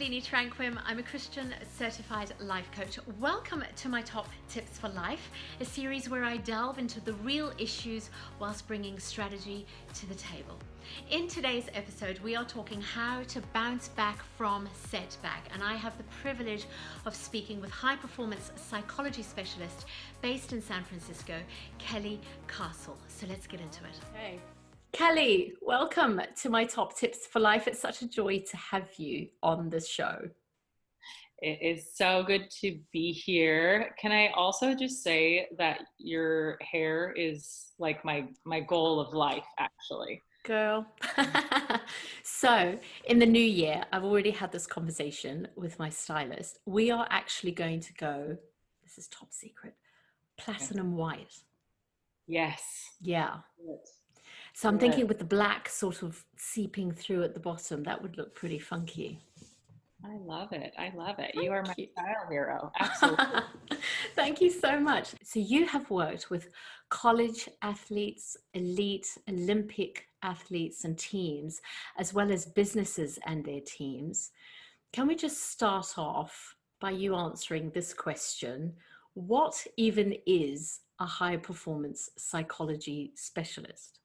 Nalini Tranquim. I'm a Christian certified life coach. Welcome to my Top Tips for Life, a series where I delve into the real issues whilst bringing strategy to the table. In today's episode, we are talking how to bounce back from setback, and I have the privilege of speaking with high performance psychology specialist based in San Francisco, Kelley Castle. So let's get into it. Okay. Kelley, welcome to my Top Tips for Life. It's such a joy to have you on this show. It is so good to be here. Can I also just say that your hair is like my goal of life, actually. Girl. So in the new year, I've already had this conversation with my stylist. We are actually going to go, this is top secret, platinum white. Yes. Yeah. Good. So I'm thinking with the black sort of seeping through at the bottom, that would look pretty funky. I love it. I love it. You are my Thank you. style hero. Absolutely. Thank you so much. So you have worked with college athletes, elite Olympic athletes and teams, as well as businesses and their teams. Can we just start off by you answering this question? What even is a high performance psychology specialist?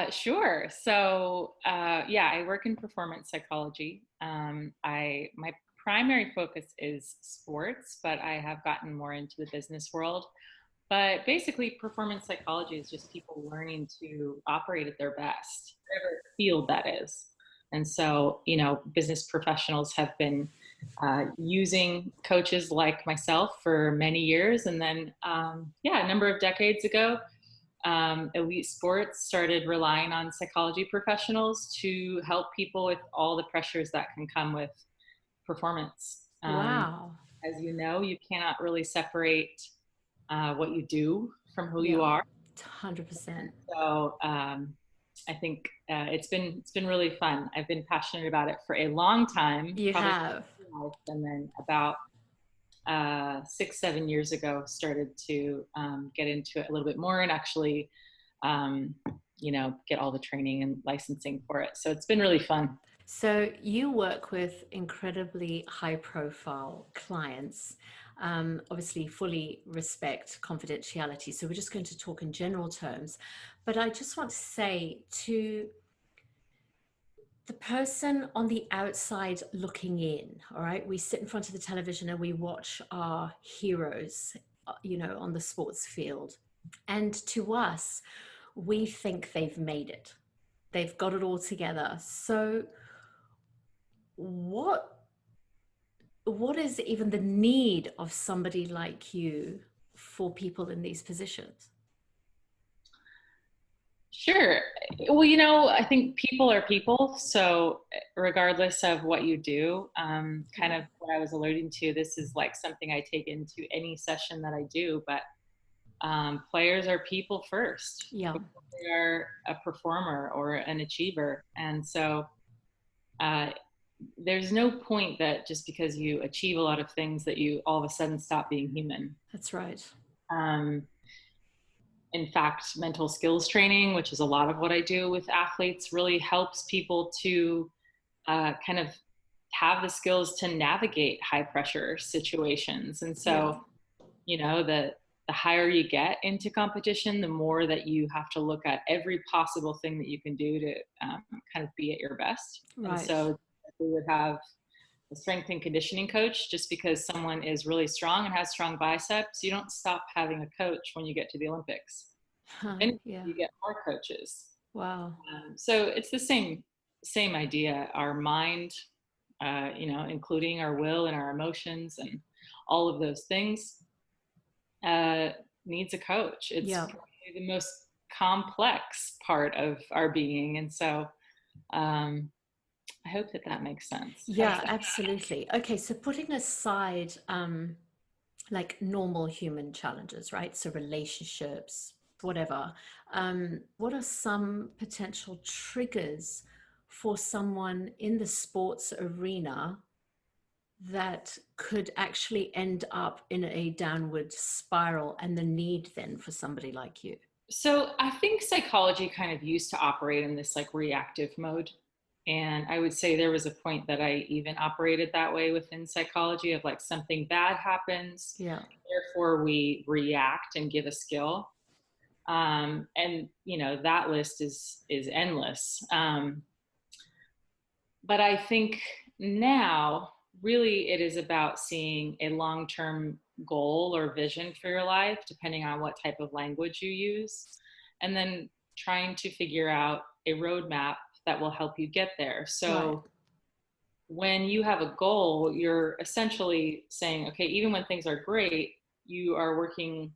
Sure. So, yeah, I work in performance psychology. My primary focus is sports, but I have gotten more into the business world. But basically, performance psychology is just people learning to operate at their best, whatever field that is. And so, business professionals have been using coaches like myself for many years. And then, a number of decades ago, elite sports started relying on psychology professionals to help people with all the pressures that can come with performance. Wow. As you know, you cannot really separate what you do from who you are. 100%. So I think it's been really fun. I've been passionate about it for a long time. You have. And then about 6-7 years ago started to get into it a little bit more and actually get all the training and licensing for it. So it's been really fun. So you work with incredibly high profile clients, obviously fully respect confidentiality. So we're just going to talk in general terms, but I just want to say to the person on the outside looking in, all right, we sit in front of the television and we watch our heroes, on the sports field. And to us, we think they've made it. They've got it all together. So what is even the need of somebody like you for people in these positions? Sure. Well, I think people are people. So regardless of what you do, kind of what I was alluding to, this is like something I take into any session that I do, but players are people first. Yeah. They are a performer or an achiever. And so there's no point that just because you achieve a lot of things that you all of a sudden stop being human. That's right. In fact, mental skills training, which is a lot of what I do with athletes, really helps people to kind of have the skills to navigate high pressure situations. And so, the higher you get into competition, the more that you have to look at every possible thing that you can do to kind of be at your best. Right. And so we would have a strength and conditioning coach. Just because someone is really strong and has strong biceps, you don't stop having a coach when you get to the Olympics. And you get more coaches. Wow. So it's the same idea. Our mind, including our will and our emotions and all of those things, needs a coach. It's probably the most complex part of our being. And so I hope that makes sense. Yeah, absolutely. Okay, so putting aside like normal human challenges, right? So relationships, whatever. What are some potential triggers for someone in the sports arena that could actually end up in a downward spiral, and the need then for somebody like you? So I think psychology kind of used to operate in this like reactive mode. And I would say there was a point that I even operated that way within psychology of like something bad happens, Yeah. therefore we react and give a skill. And that list is endless. But I think now really it is about seeing a long-term goal or vision for your life, depending on what type of language you use, and then trying to figure out a roadmap that will help you get there. So when you have a goal, you're essentially saying, okay, even when things are great, you are working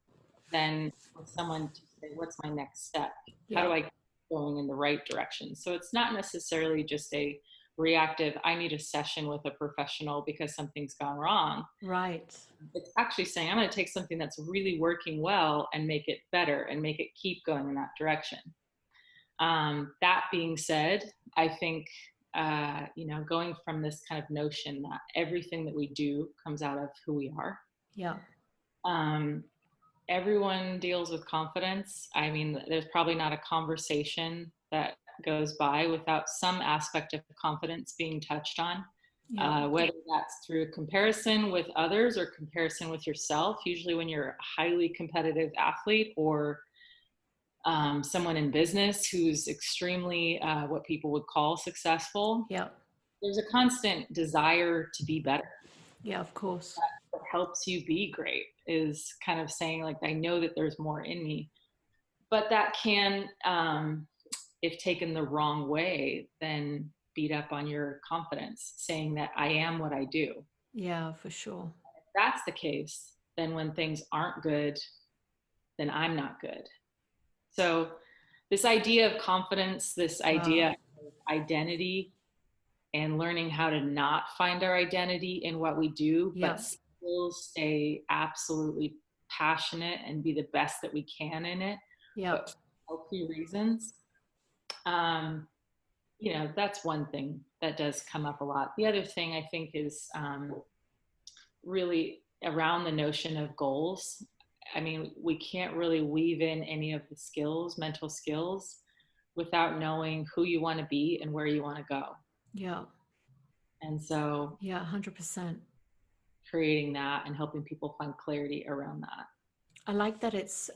then with someone to say, what's my next step? How do I keep going in the right direction? So it's not necessarily just a reactive, I need a session with a professional because something's gone wrong. Right. It's actually saying, I'm going to take something that's really working well and make it better and make it keep going in that direction. That being said, I think, going from this kind of notion that everything that we do comes out of who we are. Yeah. Everyone deals with confidence. I mean, there's probably not a conversation that goes by without some aspect of confidence being touched on, whether that's through comparison with others or comparison with yourself, usually when you're a highly competitive athlete or someone in business who's extremely what people would call successful. Yeah. There's a constant desire to be better. Yeah, of course. What helps you be great is kind of saying like, I know that there's more in me, but that can, if taken the wrong way, then beat up on your confidence, saying that I am what I do. Yeah, for sure. If that's the case, then when things aren't good, then I'm not good. So this idea of confidence, this idea of identity, and learning how to not find our identity in what we do, but still stay absolutely passionate and be the best that we can in it, but for healthy reasons. That's one thing that does come up a lot. The other thing I think is really around the notion of goals. I mean, we can't really weave in any of the skills, mental skills, without knowing who you want to be and where you want to go. Yeah. And so, 100%. Creating that and helping people find clarity around that. I like that it's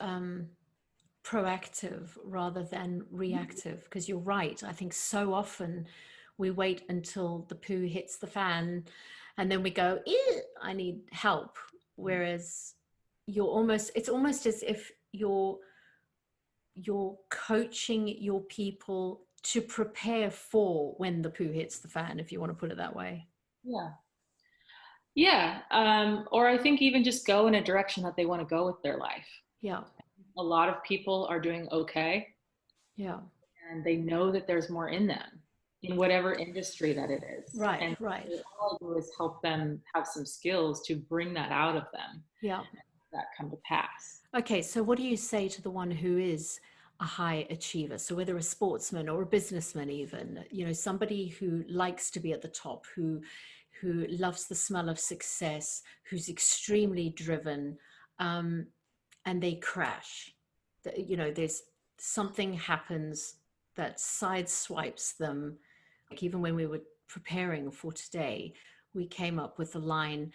proactive rather than reactive, because you're right. I think so often we wait until the poo hits the fan and then we go, I need help. Whereas it's almost as if you're coaching your people to prepare for when the poo hits the fan, if you want to put it that way. Yeah. Or I think even just go in a direction that they want to go with their life. Yeah. A lot of people are doing okay. Yeah. And they know that there's more in them in whatever industry that it is. Right. And right. all I do is help them have some skills to bring that out of them. Yeah. That come to pass. Okay. So what do you say to the one who is a high achiever? So whether a sportsman or a businessman, even, somebody who likes to be at the top, who loves the smell of success, who's extremely driven, and they crash. There's something happens that sideswipes them. Like even when we were preparing for today, we came up with the line,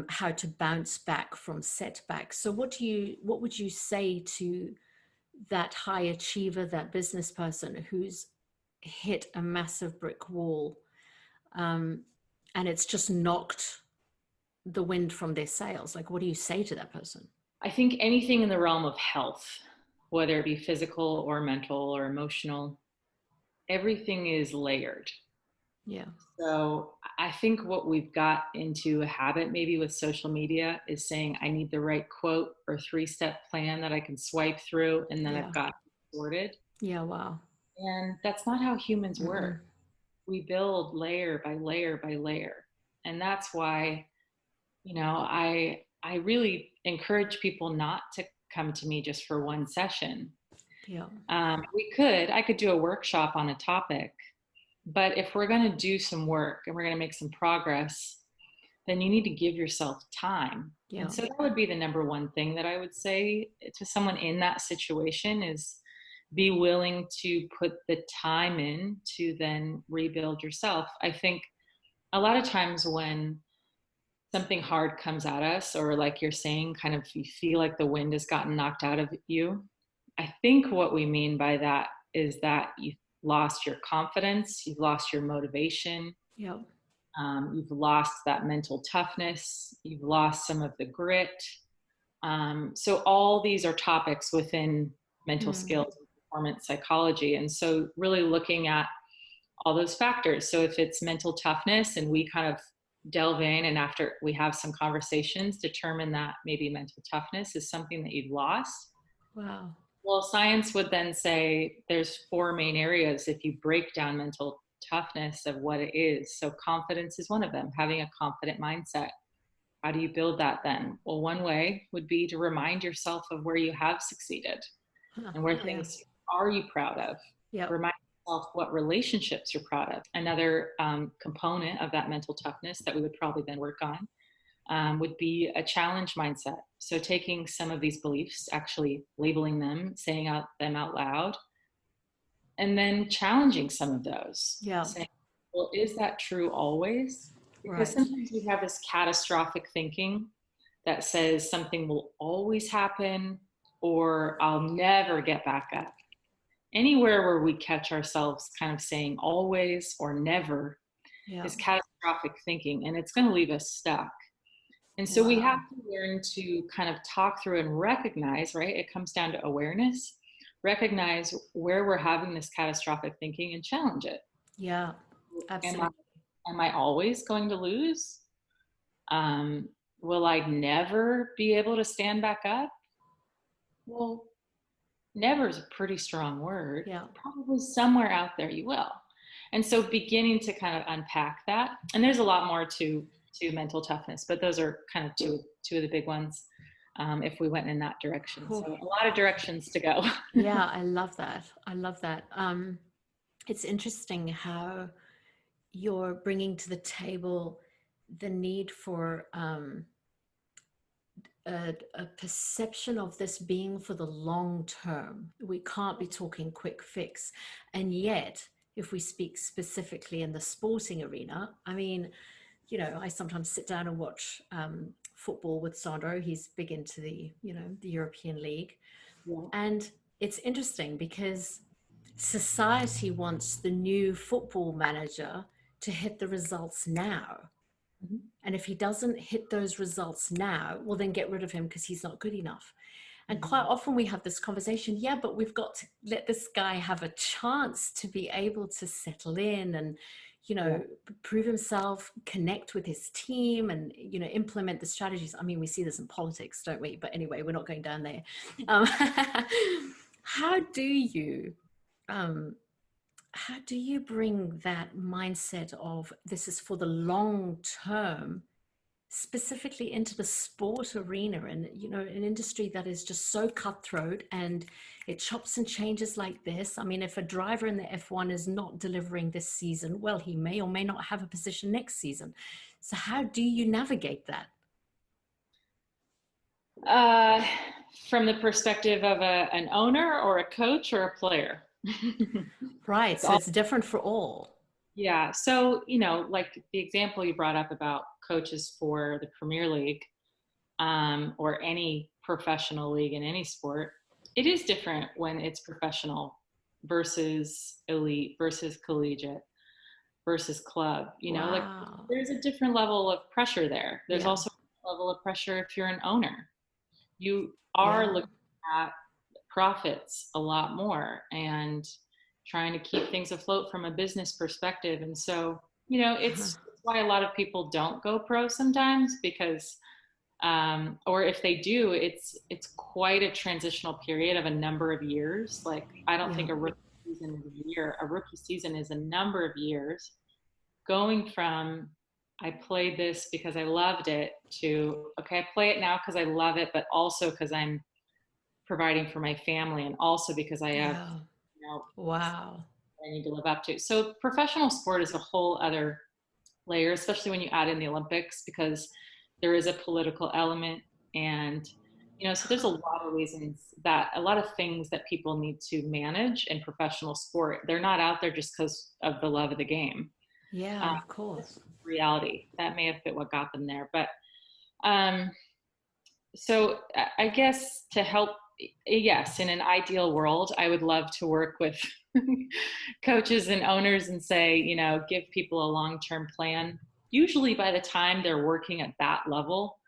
how to bounce back from setback. So what would you say to that high achiever, that business person who's hit a massive brick wall, and it's just knocked the wind from their sails? Like, what do you say to that person? I think anything in the realm of health, whether it be physical or mental or emotional, everything is layered. Yeah. So I think what we've got into a habit maybe with social media is saying, I need the right quote or 3-step plan that I can swipe through and then I've got it sorted. Yeah. Wow. And that's not how humans work. We build layer by layer by layer. And that's why, I really encourage people not to come to me just for one session. Yeah. I could do a workshop on a topic, but if we're going to do some work and we're going to make some progress, then you need to give yourself time. Yeah. And so that would be the number one thing that I would say to someone in that situation is be willing to put the time in to then rebuild yourself. I think a lot of times when something hard comes at us, or like you're saying, kind of you feel like the wind has gotten knocked out of you, I think what we mean by that is that you've lost your confidence, you've lost your motivation, Yep. you've lost that mental toughness, you've lost some of the grit. So all these are topics within mental skills and performance psychology. And so really looking at all those factors. So if it's mental toughness, and we kind of delve in, and after we have some conversations, determine that maybe mental toughness is something that you've lost. Wow. Well, science would then say there's 4 main areas if you break down mental toughness of what it is. So confidence is one of them, having a confident mindset. How do you build that then? Well, one way would be to remind yourself of where you have succeeded and where things are you proud of. Yep. Remind yourself what relationships you're proud of. Another component of that mental toughness that we would probably then work on would be a challenge mindset. So taking some of these beliefs, actually labeling them, saying them out loud, and then challenging some of those. Yeah. Saying, well, is that true always? Because sometimes we have this catastrophic thinking that says something will always happen, or I'll never get back up. Anywhere where we catch ourselves kind of saying always or never is catastrophic thinking, and it's going to leave us stuck. And so we have to learn to kind of talk through and recognize, right? It comes down to awareness, recognize where we're having this catastrophic thinking and challenge it. Yeah, absolutely. Am I always going to lose? Will I never be able to stand back up? Well, never is a pretty strong word. Yeah. Probably somewhere out there you will. And so beginning to kind of unpack that, and there's a lot more to mental toughness, but those are kind of two of the big ones. If we went in that direction. So a lot of directions to go. Yeah, I love that. I love that. It's interesting how you're bringing to the table the need for a perception of this being for the long term. We can't be talking quick fix. And yet, if we speak specifically in the sporting arena, I mean, you know, I sometimes sit down and watch football with Sandro. He's big into the European League. Yeah. And it's interesting because society wants the new football manager to hit the results now. Mm-hmm. And if he doesn't hit those results now, well, then get rid of him because he's not good enough. And quite often we have this conversation, yeah, but we've got to let this guy have a chance to be able to settle in and, you know, prove himself, connect with his team and, you know, implement the strategies. I mean, we see this in politics, don't we? But anyway, we're not going down there. How do you bring that mindset of this is for the long term, specifically into the sport arena and, you know, an industry that is just so cutthroat and it chops and changes like this? I mean, if a driver in the F1 is not delivering this season, well, he may or may not have a position next season. So how do you navigate that? From the perspective of an owner or a coach or a player? Right. So it's different for all. Yeah. So, you know, like the example you brought up about coaches for the Premier League or any professional league in any sport, it is different when it's professional versus elite versus collegiate versus club. You know, like there's a different level of pressure there. There's also a level of pressure if you're an owner. You are looking at profits a lot more and trying to keep things afloat from a business perspective. And so, you know, it's why a lot of people don't go pro sometimes because, or if they do, it's quite a transitional period of a number of years. Like, I don't think a rookie season is a year. A rookie season is a number of years going from, I played this because I loved it to, okay, I play it now because I love it, but also because I'm providing for my family and also because I have, you know, I need to live up to. So professional sport is a whole other layer, especially when you add in the Olympics, because there is a political element and So there's a lot of reasons that a lot of things that people need to manage in professional sport. They're not out there just because of the love of the game. Yeah, of course. Reality that may have been what got them there. But um, so I guess to help, yes, in an ideal world, I would love to work with coaches and owners and say, give people a long-term plan. Usually by the time they're working at that level,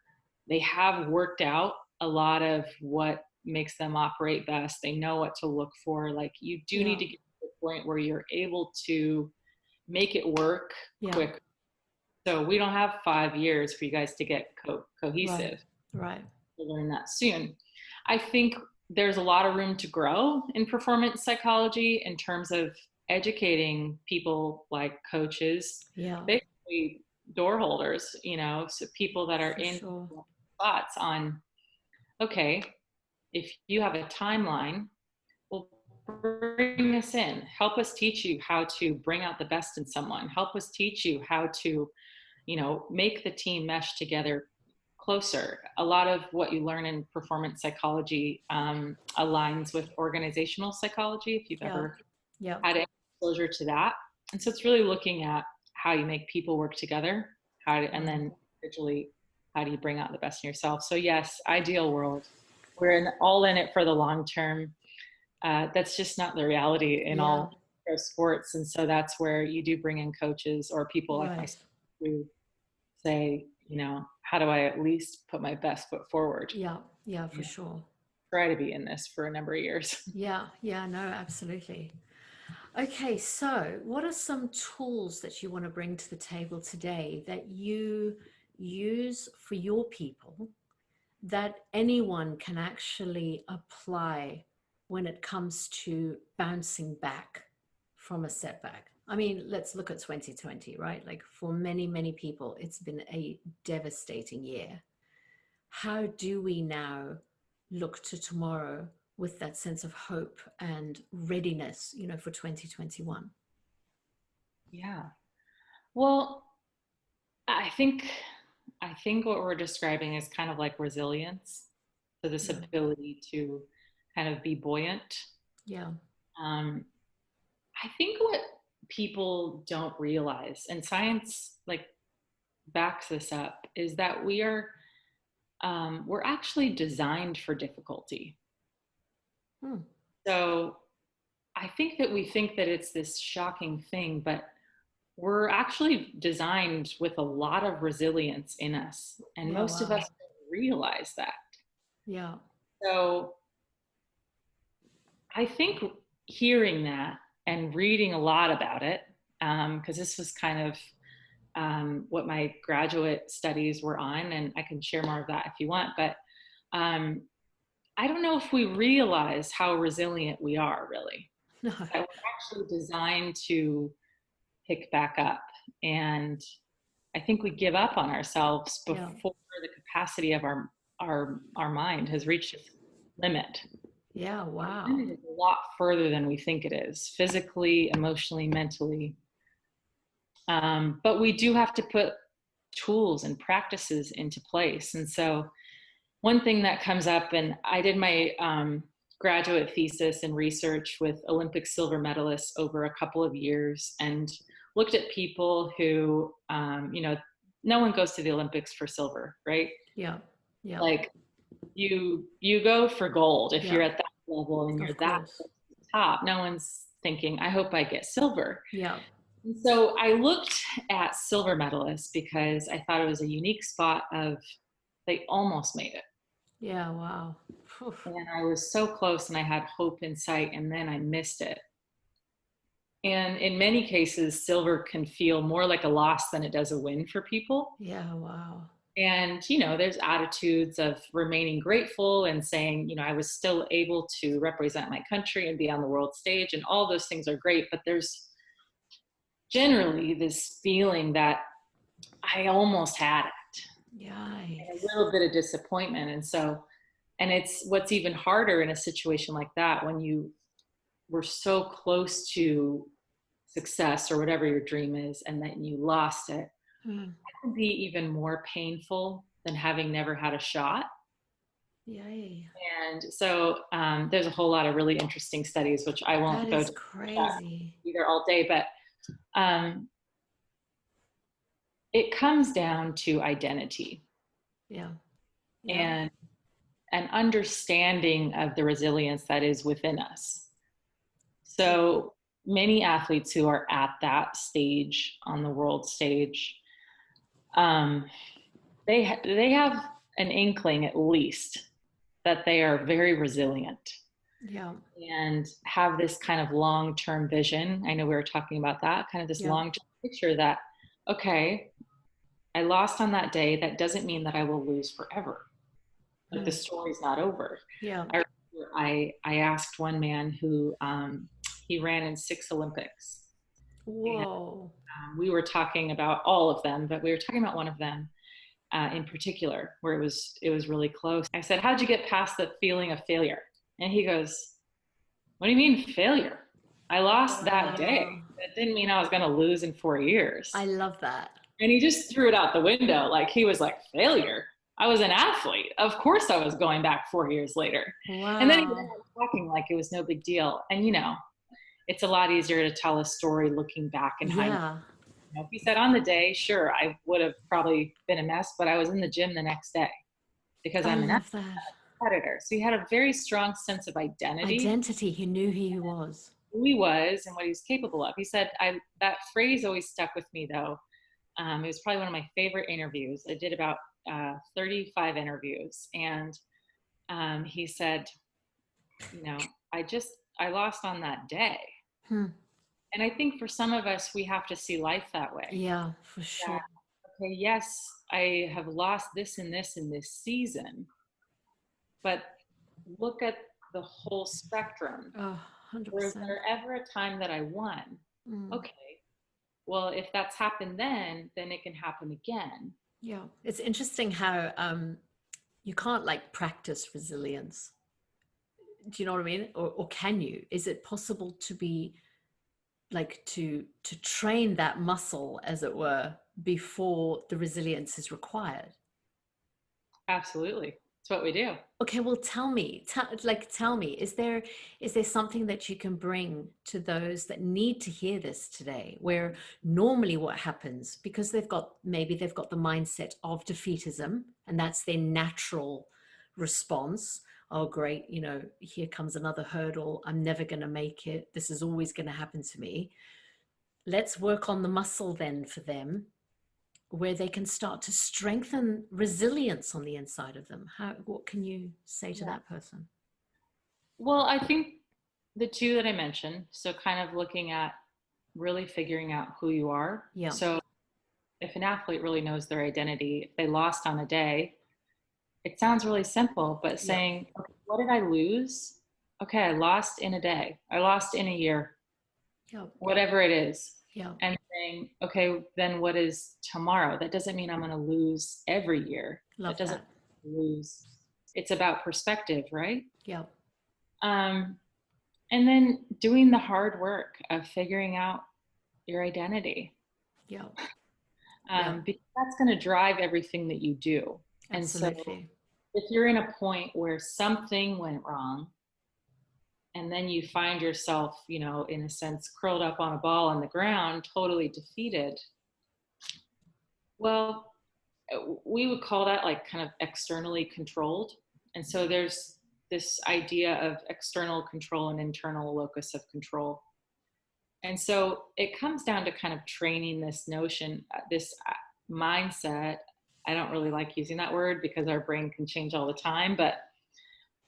they have worked out a lot of what makes them operate best. They know what to look for. Like, you do Yeah. need to get to the point where you're able to make it work quick. So we don't have 5 years for you guys to get cohesive. Right. We'll learn that soon. I think there's a lot of room to grow in performance psychology in terms of educating people like coaches, Yeah. basically door holders, so people that are For in sure. spots on, okay, if you have a timeline, well, bring us in. Help us teach you how to bring out the best in someone. Help us teach you how to, make the team mesh together closer. A lot of what you learn in performance psychology aligns with organizational psychology, if you've ever had exposure to that. And so it's really looking at how you make people work together, and then individually, how do you bring out the best in yourself? So yes, ideal world. We're all in it for the long term. That's just not the reality in all pro sports. And so that's where you do bring in coaches or people like myself who say, how do I at least put my best foot forward? Yeah, for sure. Try to be in this for a number of years. Yeah, no, absolutely. Okay, so what are some tools that you want to bring to the table today that you use for your people that anyone can actually apply when it comes to bouncing back from a setback? I mean, let's look at 2020, right? Like, for many, many people, it's been a devastating year. How do we now look to tomorrow with that sense of hope and readiness, for 2021? Yeah. Well, I think what we're describing is kind of like resilience. So this ability to kind of be buoyant. Yeah. I think what people don't realize, and science like backs this up, is that we're actually designed for difficulty. So I think that we think that it's this shocking thing, but we're actually designed with a lot of resilience in us, and most of us don't realize that. Yeah. So I think hearing that and reading a lot about it, because this was kind of what my graduate studies were on, and I can share more of that if you want, but I don't know if we realize how resilient we are, really. No. That we're actually designed to pick back up. And I think we give up on ourselves before the capacity of our mind has reached its limit. Yeah, wow. It is a lot further than we think it is, physically, emotionally, mentally. But we do have to put tools and practices into place. And so one thing that comes up, and I did my graduate thesis and research with Olympic silver medalists over a couple of years, and looked at people who, no one goes to the Olympics for silver, right? Yeah. Like, you go for gold if you're at that level and you're that top. No one's thinking, I hope I get silver. Yeah. And so I looked at silver medalists because I thought it was a unique spot of, they almost made it. Yeah, wow. And I was so close, and I had hope in sight, and then I missed it. And in many cases, silver can feel more like a loss than it does a win for people. Yeah, wow. And, there's attitudes of remaining grateful and saying, I was still able to represent my country and be on the world stage, and all those things are great. But there's generally this feeling that I almost had it. Yikes. And a little bit of disappointment. And it's what's even harder in a situation like that, when you were so close to success or whatever your dream is, and then you lost it. That can be even more painful than having never had a shot. Yay. And so there's a whole lot of really interesting studies, which I That won't go is to crazy. either all day, but um, it comes down to identity Yeah. Yeah. and an understanding of the resilience that is within us. So many athletes who are at that stage on the world stage, um, they have an inkling at least that they are very resilient Yeah. and have this kind of long-term vision. I know we were talking about that, kind of this Yeah. long-term picture that, okay, I lost on that day. That doesn't mean that I will lose forever. Like the story's not over. Yeah. I asked one man who he ran in 6 Olympics, and Whoa. we were talking about all of them, but we were talking about one of them in particular where it was really close. I said, "How'd you get past the feeling of failure?" And he goes, "What do you mean failure? I lost that day. Wow. That didn't mean I was going to lose in 4 years." I love that. And he just threw it out the window. Like he was like, failure? I was an athlete. Of course I was going back 4 years later. And then he went Wow. on talking like it was no big deal. And, it's a lot easier to tell a story looking back in hindsight. Yeah. If he said on the day, sure, I would have probably been a mess, but I was in the gym the next day because I I'm an love that. competitor. So he had a very strong sense of identity, Identity. He knew who he was. who he was and what he was capable of. He said, that phrase always stuck with me though. It was probably one of my favorite interviews. I did about 35 interviews. And he said, I lost on that day. Hmm. And I think for some of us, we have to see life that way. Yeah, for sure. That, okay, yes, I have lost this and this in this season, but look at the whole spectrum. Oh, Was 100%. there ever a time that I won? Mm. Okay, well, if that's happened then it can happen again. Yeah. It's interesting how you can't like practice resilience. Do you know what I mean? Or can you? Is it possible to be like to train that muscle, as it were, before the resilience is required? Absolutely. It's what we do. Okay, well, tell me, is there something that you can bring to those that need to hear this today, where normally what happens, because maybe they've got the mindset of defeatism, and that's their natural response. Oh, great, here comes another hurdle. I'm never going to make it. This is always going to happen to me. Let's work on the muscle then for them, where they can start to strengthen resilience on the inside of them. What can you say to Yeah. that person? Well, I think the two that I mentioned, so kind of looking at really figuring out who you are. Yeah. So if an athlete really knows their identity, if they lost on a day, it sounds really simple, but saying, okay, what did I lose? Okay, I lost in a day. I lost in a year, Yeah. whatever it is. Yeah. And saying, okay, then what is tomorrow? That doesn't mean I'm going to lose every year. Love That doesn't that. lose. It's about perspective, right? Yeah. Um, and then doing the hard work of figuring out your identity, Yeah. Yeah. because that's going to drive everything that you do. And so Absolutely. if you're in a point where something went wrong and then you find yourself, in a sense, curled up on a ball on the ground, totally defeated, well, we would call that like kind of externally controlled. And so there's this idea of external control and internal locus of control. And so it comes down to kind of training this notion, this mindset. I don't really like using that word because our brain can change all the time, but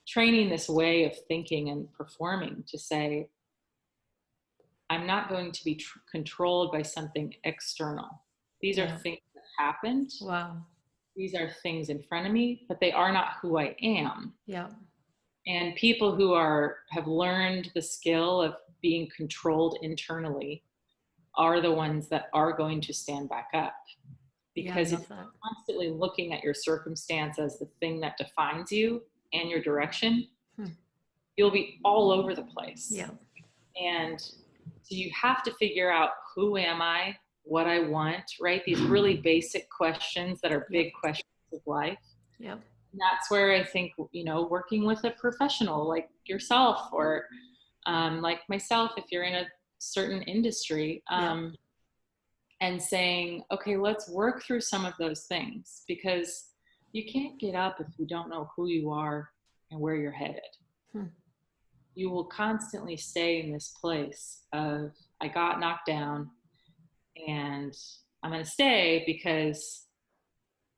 training this way of thinking and performing to say, I'm not going to be controlled by something external. These are things that happened. Wow. These are things in front of me, but they are not who I am. Yeah. And people who have learned the skill of being controlled internally are the ones that are going to stand back up. Because if you're constantly looking at your circumstance as the thing that defines you and your direction, you'll be all over the place. Yeah. And so you have to figure out, who am I, what I want, right? These really basic questions that are big questions of life. Yeah. that's where I think, working with a professional like yourself, or like myself, if you're in a certain industry, and saying, okay, let's work through some of those things, because you can't get up if you don't know who you are and where you're headed. You will constantly stay in this place of, I got knocked down and I'm going to stay because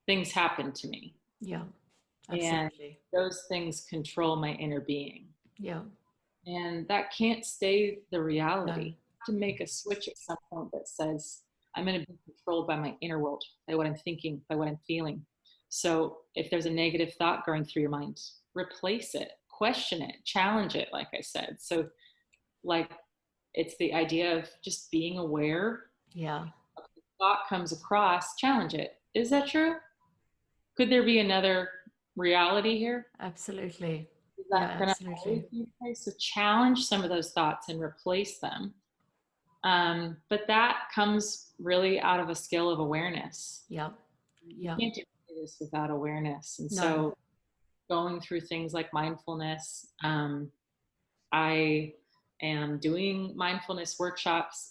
things happened to me. Yeah, absolutely. And those things control my inner being. Yeah. And that can't stay the reality. No. You have to make a switch at some point that says, I'm going to be controlled by my inner world, by what I'm thinking, by what I'm feeling. So if there's a negative thought going through your mind, replace it, question it, challenge it, like I said. So like, it's the idea of just being aware. Yeah. If the thought comes across, challenge it. Is that true? Could there be another reality here? Absolutely. Is that going to always be the case? So challenge some of those thoughts and replace them. But that comes really out of a skill of awareness. Yeah. You can't do this without awareness. And so going through things like mindfulness, I am doing mindfulness workshops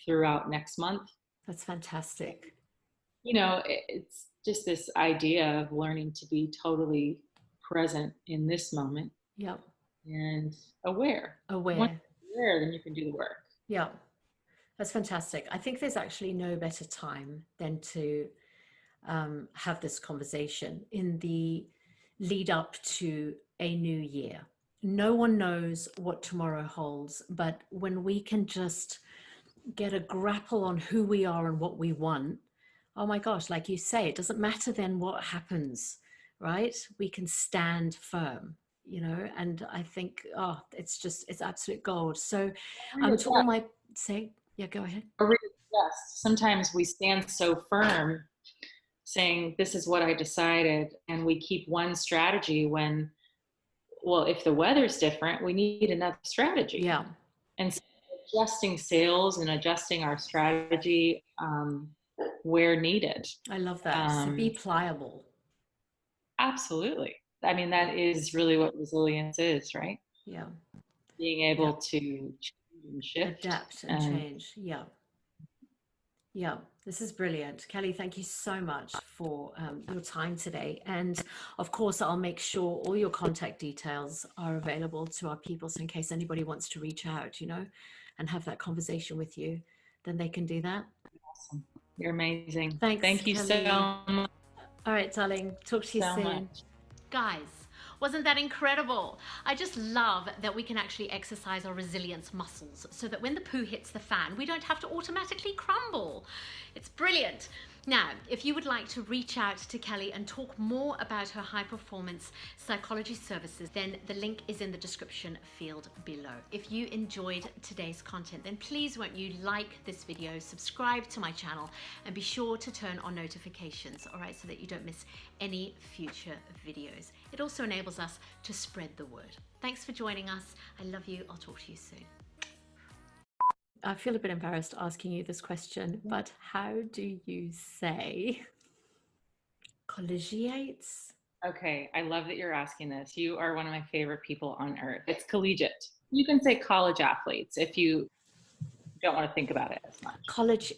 throughout next month. That's fantastic. It's just this idea of learning to be totally present in this moment. Yeah. And aware. Once you're aware, then you can do the work. Yeah. That's fantastic. I think there's actually no better time than to have this conversation in the lead up to a new year. No one knows what tomorrow holds, but when we can just get a grapple on who we are and what we want, oh my gosh, like you say, it doesn't matter then what happens, right? We can stand firm, and I think, it's absolute gold. So to all my go ahead. Sometimes we stand so firm saying, this is what I decided, and we keep one strategy when, well, if the weather's different, we need another strategy. Yeah. And so adjusting sails and adjusting our strategy where needed. I love that. So be pliable. Absolutely. I mean, that is really what resilience is, right? Yeah. Being able to change and shift. Adapt and change. Yeah. Yeah, this is brilliant. Kelley, thank you so much for your time today. And of course, I'll make sure all your contact details are available to our people. So in case anybody wants to reach out, and have that conversation with you, then they can do that. Awesome. You're amazing. Thanks. Thank you Kelley. so much. All right, darling. Talk to you soon. Guys, wasn't that incredible? I just love that we can actually exercise our resilience muscles so that when the poo hits the fan, we don't have to automatically crumble. It's brilliant. Now, if you would like to reach out to Kelley and talk more about her high performance psychology services, then the link is in the description field below. If you enjoyed today's content, then please won't you like this video, subscribe to my channel, and be sure to turn on notifications, all right, so that you don't miss any future videos. It also enables us to spread the word. Thanks for joining us. I love you. I'll talk to you soon. I feel a bit embarrassed asking you this question, but how do you say collegiates? Okay, I love that you're asking this. You are one of my favorite people on earth. It's collegiate. You can say college athletes if you don't want to think about it as much. College.